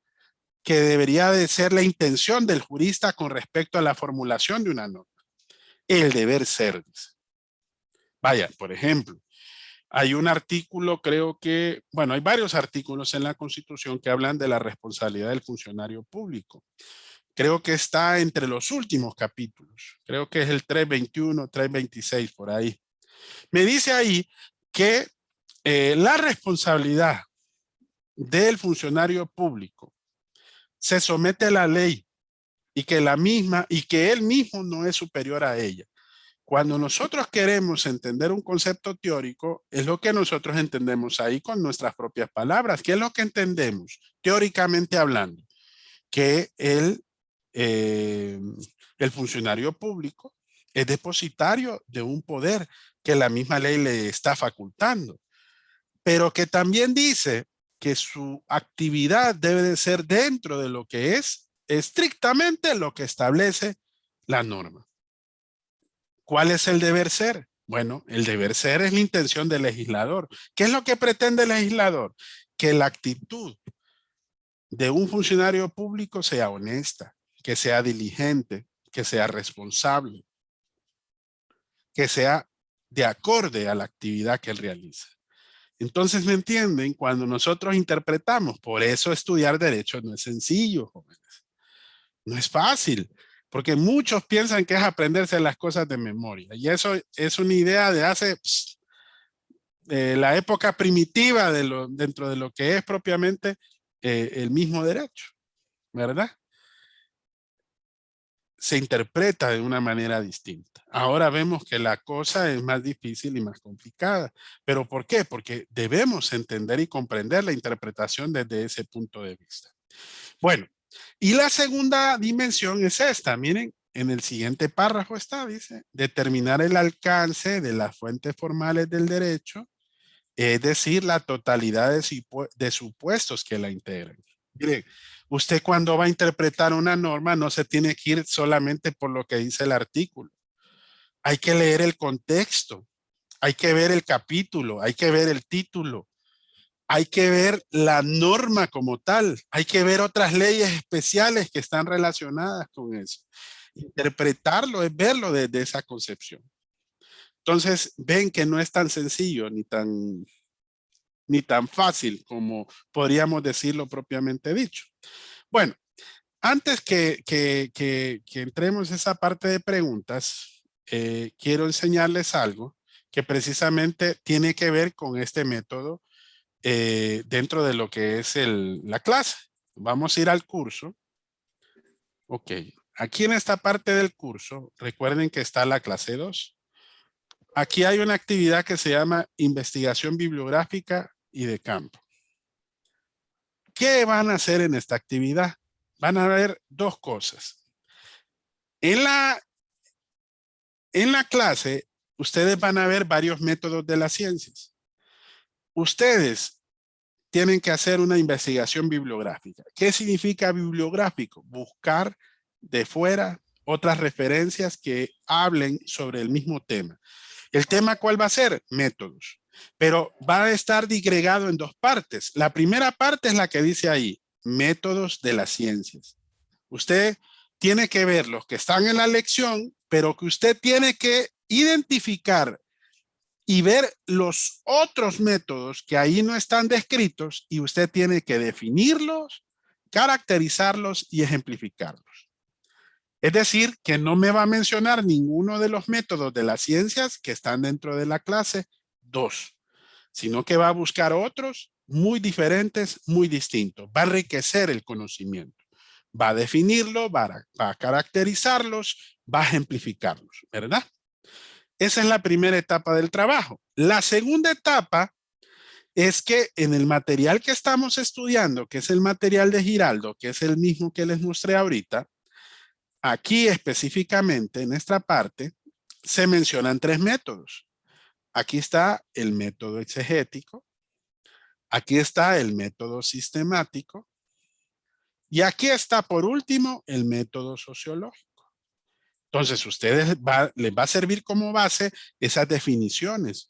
que debería de ser la intención del jurista con respecto a la formulación de una norma. El deber ser. Vaya, por ejemplo, hay un artículo, creo que, bueno, hay varios artículos en la Constitución que hablan de la responsabilidad del funcionario público. Creo que está entre los últimos capítulos. Creo que es el 321, 326, por ahí. Me dice ahí que la responsabilidad del funcionario público se somete a la ley y que él mismo no es superior a ella. Cuando nosotros queremos entender un concepto teórico, es lo que nosotros entendemos ahí con nuestras propias palabras. ¿Qué es lo que entendemos teóricamente hablando? Que el funcionario público es depositario de un poder que la misma ley le está facultando, pero que también dice que su actividad debe de ser dentro de lo que es estrictamente lo que establece la norma. ¿Cuál es el deber ser? Bueno, el deber ser es la intención del legislador. ¿Qué es lo que pretende el legislador? Que la actitud de un funcionario público sea honesta, que sea diligente, que sea responsable, que sea de acorde a la actividad que él realiza. Entonces, ¿me entienden? Cuando nosotros interpretamos, por eso estudiar derecho no es sencillo, jóvenes. No es fácil, porque muchos piensan que es aprenderse las cosas de memoria. Y eso es una idea de hace la época primitiva dentro de lo que es propiamente el mismo derecho, ¿verdad? Se interpreta de una manera distinta. Ahora vemos que la cosa es más difícil y más complicada. ¿Pero por qué? Porque debemos entender y comprender la interpretación desde ese punto de vista. Bueno, y la segunda dimensión es esta. Miren, en el siguiente párrafo está, dice, determinar el alcance de las fuentes formales del derecho, es decir, la totalidad de supuestos que la integran. Miren, usted cuando va a interpretar una norma no se tiene que ir solamente por lo que dice el artículo. Hay que leer el contexto, hay que ver el capítulo, hay que ver el título, hay que ver la norma como tal, hay que ver otras leyes especiales que están relacionadas con eso. Interpretarlo es verlo desde esa concepción. Entonces, ven que no es tan sencillo ni tan fácil como podríamos decirlo propiamente dicho. Bueno, antes que entremos en esa parte de preguntas, quiero enseñarles algo que precisamente tiene que ver con este método dentro de lo que es la clase. Vamos a ir al curso. Ok, aquí en esta parte del curso, recuerden que está la clase 2. Aquí hay una actividad que se llama investigación bibliográfica y de campo. ¿Qué van a hacer en esta actividad? Van a ver dos cosas. En la clase, ustedes van a ver varios métodos de las ciencias. Ustedes tienen que hacer una investigación bibliográfica. ¿Qué significa bibliográfico? Buscar de fuera otras referencias que hablen sobre el mismo tema. ¿El tema cuál va a ser? Métodos. Pero va a estar digregado en dos partes. La primera parte es la que dice ahí, métodos de las ciencias. Usted tiene que ver los que están en la lección, pero que usted tiene que identificar y ver los otros métodos que ahí no están descritos y usted tiene que definirlos, caracterizarlos y ejemplificarlos. Es decir, que no me va a mencionar ninguno de los métodos de las ciencias que están dentro de la clase 2, sino que va a buscar otros muy diferentes, muy distintos. Va a enriquecer el conocimiento. Va a definirlo, va a caracterizarlos, va a ejemplificarlos, ¿verdad? Esa es la primera etapa del trabajo. La segunda etapa es que en el material que estamos estudiando, que es el material de Giraldo, que es el mismo que les mostré ahorita, aquí específicamente en esta parte se mencionan tres métodos. Aquí está el método exegético, aquí está el método sistemático y aquí está por último el método sociológico. Entonces, ustedes les va a servir como base esas definiciones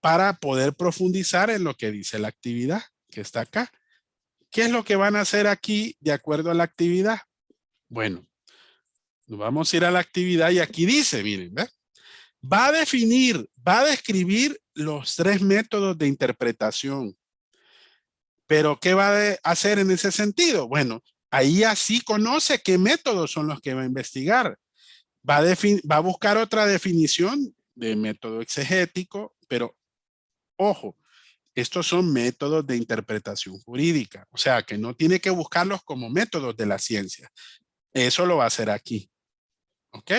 para poder profundizar en lo que dice la actividad que está acá. ¿Qué es lo que van a hacer aquí de acuerdo a la actividad? Bueno, nos vamos a ir a la actividad y aquí dice, miren, ¿ve? Va a definir, va a describir los tres métodos de interpretación. Pero, ¿qué va a hacer en ese sentido? Bueno, ahí así conoce qué métodos son los que va a investigar. Va a buscar otra definición de método exegético, pero ojo, estos son métodos de interpretación jurídica, o sea que no tiene que buscarlos como métodos de la ciencia. Eso lo va a hacer aquí, ¿ok?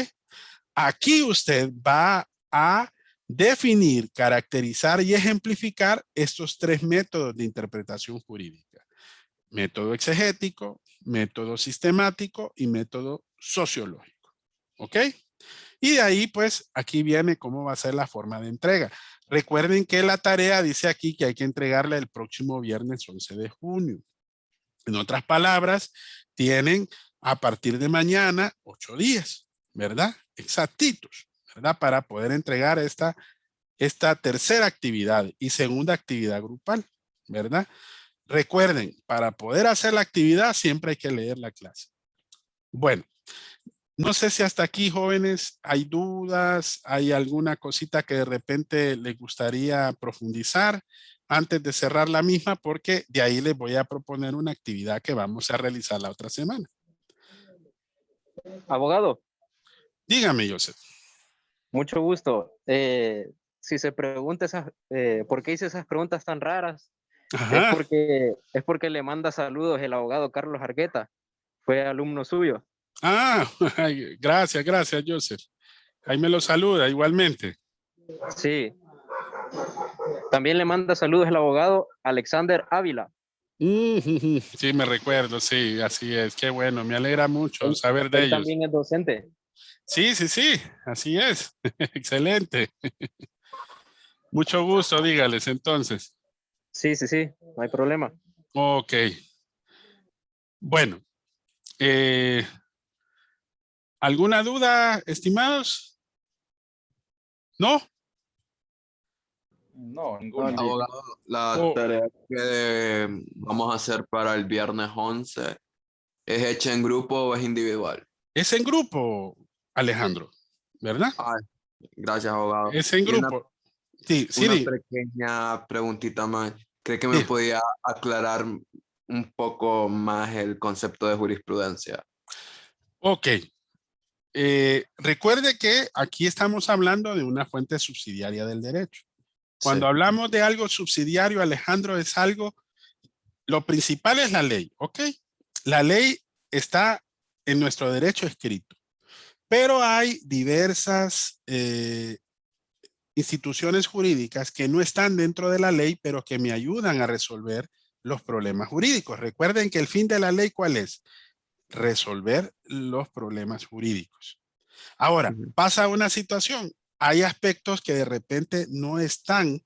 Aquí usted va a definir, caracterizar y ejemplificar estos tres métodos de interpretación jurídica. Método exegético, método sistemático y método sociológico. ¿Ok? Y de ahí, pues, aquí viene cómo va a ser la forma de entrega. Recuerden que la tarea dice aquí que hay que entregarla el próximo viernes 11 de junio. En otras palabras, tienen a partir de mañana 8 días, ¿verdad? Exactitos, ¿verdad? Para poder entregar esta tercera actividad y segunda actividad grupal, ¿verdad? Recuerden, para poder hacer la actividad siempre hay que leer la clase. Bueno, no sé si hasta aquí, jóvenes, hay dudas, hay alguna cosita que de repente les gustaría profundizar antes de cerrar la misma, porque de ahí les voy a proponer una actividad que vamos a realizar la otra semana. Abogado, Dígame, Joseph. mucho gusto. Si se pregunta ¿por qué hice esas preguntas tan raras? Ajá. Es porque le manda saludos el abogado Carlos Argueta. Fue alumno suyo. Ah, gracias, Joseph. Ahí me lo saluda igualmente. Sí. También le manda saludos el abogado Alexander Ávila. Sí, me recuerdo, sí, así es. Qué bueno, me alegra mucho saber de Él ellos. también es docente. Sí, así es. Excelente. Mucho gusto, dígales entonces. Sí, no hay problema. Ok. Bueno, ¿alguna duda, estimados? ¿No? No, ninguna. Abogado, la Oh. tarea que vamos a hacer para el viernes 11 ¿es hecha en grupo o es individual? Es en grupo, Alejandro, ¿verdad? Ay, gracias, abogado. Es en Y grupo. Sí, una sí. pequeña preguntita más. ¿Cree que me Sí. podía aclarar un poco más el concepto de jurisprudencia? Ok. Recuerde que aquí estamos hablando de una fuente subsidiaria del derecho. Cuando Sí. hablamos de algo subsidiario, Alejandro, es algo, lo principal es la ley, ¿ok? La ley está en nuestro derecho escrito, pero hay diversas instituciones jurídicas que no están dentro de la ley, pero que me ayudan a resolver los problemas jurídicos. Recuerden que el fin de la ley, ¿cuál es? Resolver los problemas jurídicos. Ahora, pasa una situación. Hay aspectos que de repente no están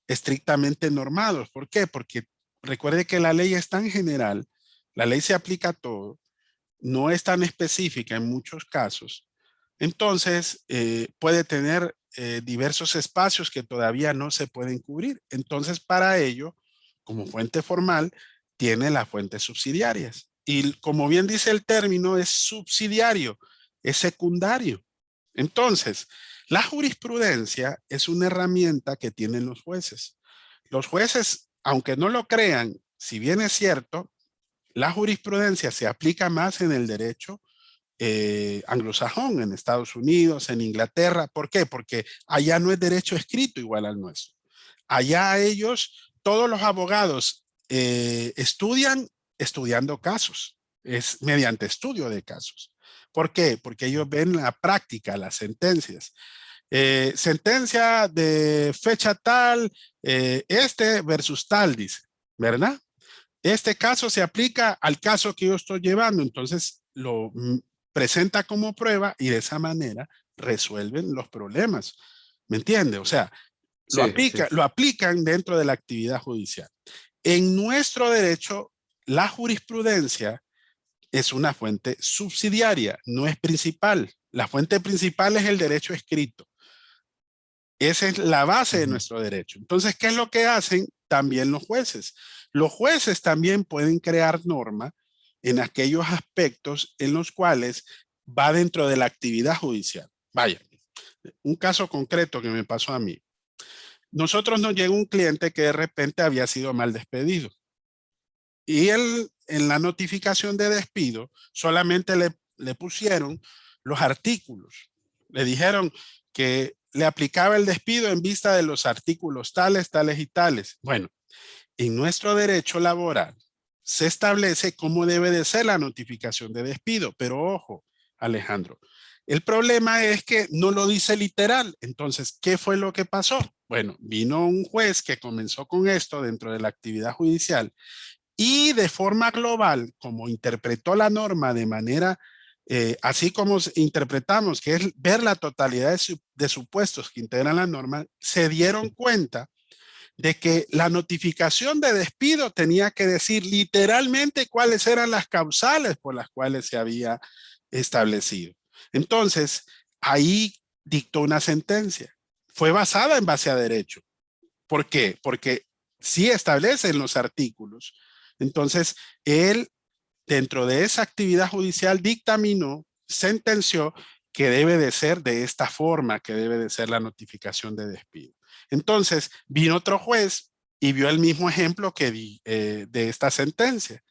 estrictamente normados. ¿Por qué? Porque recuerde que la ley es tan general, la ley se aplica a todo, no es tan específica en muchos casos. Entonces, puede tener diversos espacios que todavía no se pueden cubrir. Entonces, para ello, como fuente formal, tiene las fuentes subsidiarias. Y como bien dice el término, es subsidiario, es secundario. Entonces, la jurisprudencia es una herramienta que tienen los jueces. Los jueces, aunque no lo crean, si bien es cierto, la jurisprudencia se aplica más en el derecho anglosajón, en Estados Unidos, en Inglaterra. ¿Por qué? Porque allá no es derecho escrito igual al nuestro. Allá ellos, todos los abogados estudian estudiando casos, es mediante estudio de casos. ¿Por qué? Porque ellos ven la práctica, las sentencias. Sentencia de fecha tal, este versus tal, dice, ¿verdad? Este caso se aplica al caso que yo estoy llevando, entonces lo presenta como prueba y de esa manera resuelven los problemas. ¿Me entiende? O sea, Sí, lo aplican dentro de la actividad judicial. En nuestro derecho, la jurisprudencia es una fuente subsidiaria, no es principal. La fuente principal es el derecho escrito. Esa es la base de nuestro derecho. Entonces, ¿qué es lo que hacen también los jueces? Los jueces también pueden crear norma en aquellos aspectos en los cuales va dentro de la actividad judicial. Vaya, un caso concreto que me pasó a mí. Nosotros nos llegó un cliente que de repente había sido mal despedido. Y él, en la notificación de despido, solamente le pusieron los artículos. Le dijeron que le aplicaba el despido en vista de los artículos tales, tales y tales. Bueno, en nuestro derecho laboral se establece cómo debe de ser la notificación de despido. Pero ojo, Alejandro, el problema es que no lo dice literal. Entonces, ¿qué fue lo que pasó? Bueno, vino un juez que comenzó con esto dentro de la actividad judicial y de forma global, como interpretó la norma de manera así como interpretamos que es ver la totalidad de supuestos que integran la norma, se dieron cuenta de que la notificación de despido tenía que decir literalmente cuáles eran las causales por las cuales se había establecido. Entonces, ahí dictó una sentencia. Fue basada en base a derecho. ¿Por qué? Porque sí establece en los artículos. Entonces, él, dentro de esa actividad judicial, dictaminó, sentenció que debe de ser de esta forma, que debe de ser la notificación de despido. Entonces, vino otro juez y vio el mismo ejemplo que di de esta sentencia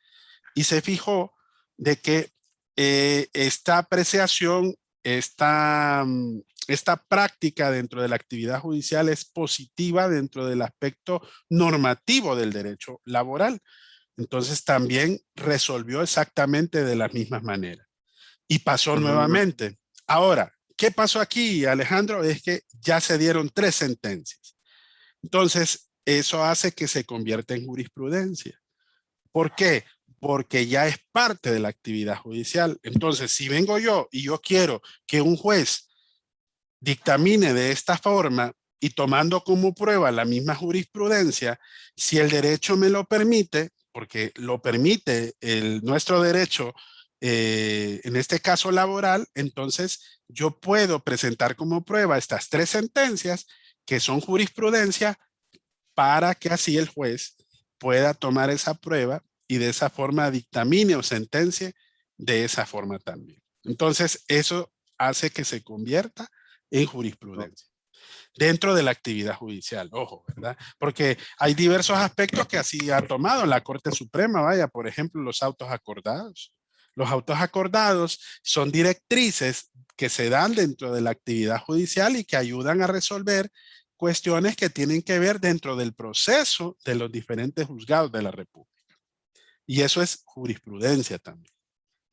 y se fijó de que esta apreciación, esta práctica dentro de la actividad judicial es positiva dentro del aspecto normativo del derecho laboral. Entonces también resolvió exactamente de las mismas maneras y pasó nuevamente. Ahora, ¿qué pasó aquí, Alejandro? Es que ya se dieron 3 sentencias. Entonces, eso hace que se convierta en jurisprudencia. ¿Por qué? Porque ya es parte de la actividad judicial. Entonces, si vengo yo y yo quiero que un juez dictamine de esta forma y tomando como prueba la misma jurisprudencia, si el derecho me lo permite, porque lo permite nuestro derecho, en este caso laboral, entonces yo puedo presentar como prueba estas 3 sentencias que son jurisprudencia para que así el juez pueda tomar esa prueba y de esa forma dictamine o sentencie de esa forma también. Entonces, eso hace que se convierta en jurisprudencia dentro de la actividad judicial, ojo, ¿verdad? Porque hay diversos aspectos que así ha tomado la Corte Suprema, vaya, por ejemplo, los autos acordados. Los autos acordados son directrices que se dan dentro de la actividad judicial y que ayudan a resolver cuestiones que tienen que ver dentro del proceso de los diferentes juzgados de la República. Y eso es jurisprudencia también,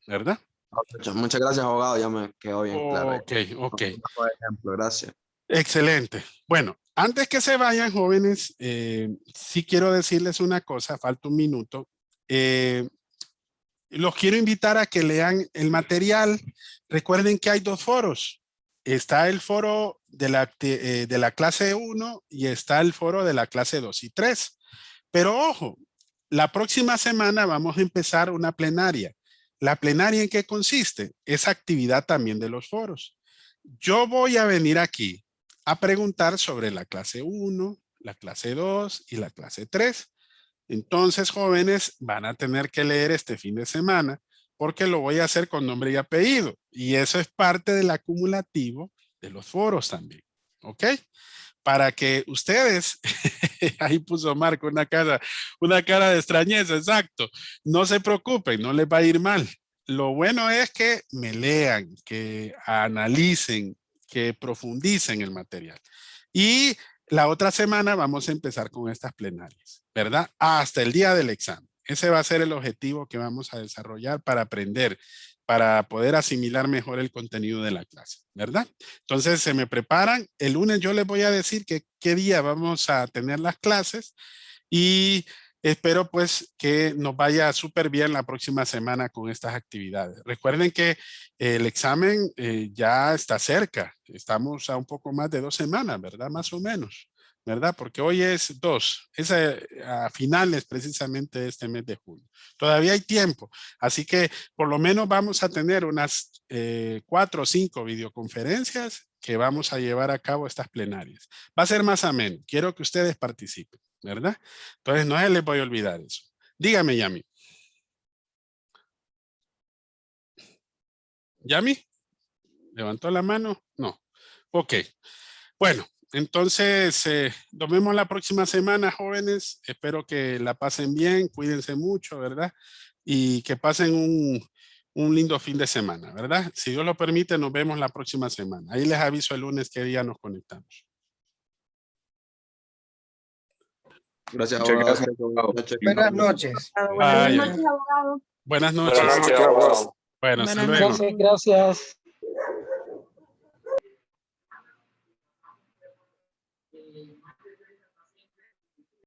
¿verdad? Muchas gracias, abogado. Ya me quedó bien claro. Ok. Por ejemplo, gracias. Excelente. Bueno, antes que se vayan, jóvenes, sí quiero decirles una cosa, falta un minuto. Los quiero invitar a que lean el material. Recuerden que hay 2 foros. Está el foro de la clase 1 y está el foro de la clase 2 y 3. Pero ojo, la próxima semana vamos a empezar una plenaria. ¿La plenaria en qué consiste? Es actividad también de los foros. Yo voy a venir aquí a preguntar sobre la clase 1, la clase 2 y la clase 3. Entonces, jóvenes, van a tener que leer este fin de semana porque lo voy a hacer con nombre y apellido. Y eso es parte del acumulativo de los foros también. ¿Ok? Para que ustedes, ahí puso Marco una cara de extrañeza, exacto. No se preocupen, no les va a ir mal. Lo bueno es que me lean, que analicen, que profundicen el material. Y la otra semana vamos a empezar con estas plenarias, ¿verdad? Hasta el día del examen. Ese va a ser el objetivo que vamos a desarrollar para aprender, para poder asimilar mejor el contenido de la clase, ¿verdad? Entonces se me preparan. El lunes yo les voy a decir qué día vamos a tener las clases y espero pues que nos vaya súper bien la próxima semana con estas actividades. Recuerden que el examen ya está cerca. Estamos a un poco más de 2 semanas, ¿verdad? Más o menos, ¿verdad? Porque hoy es 2. Es a finales precisamente de este mes de junio. Todavía hay tiempo. Así que por lo menos vamos a tener unas 4 o 5 videoconferencias que vamos a llevar a cabo estas plenarias. Va a ser más ameno. Quiero que ustedes participen, ¿verdad? Entonces no se les voy a olvidar eso. Dígame, Yami. ¿Yami? ¿Levantó la mano? No. Ok. Bueno, entonces nos vemos la próxima semana, jóvenes. Espero que la pasen bien, cuídense mucho, ¿verdad? Y que pasen un lindo fin de semana, ¿verdad? Si Dios lo permite, nos vemos la próxima semana. Ahí les aviso el lunes qué día nos conectamos. Gracias, Muchas abogado. gracias. Buenas noches. Bye. Buenas noches, abogado. Buenas noches. Buenas noches, abogado. Bueno, hasta Gracias, luego. gracias.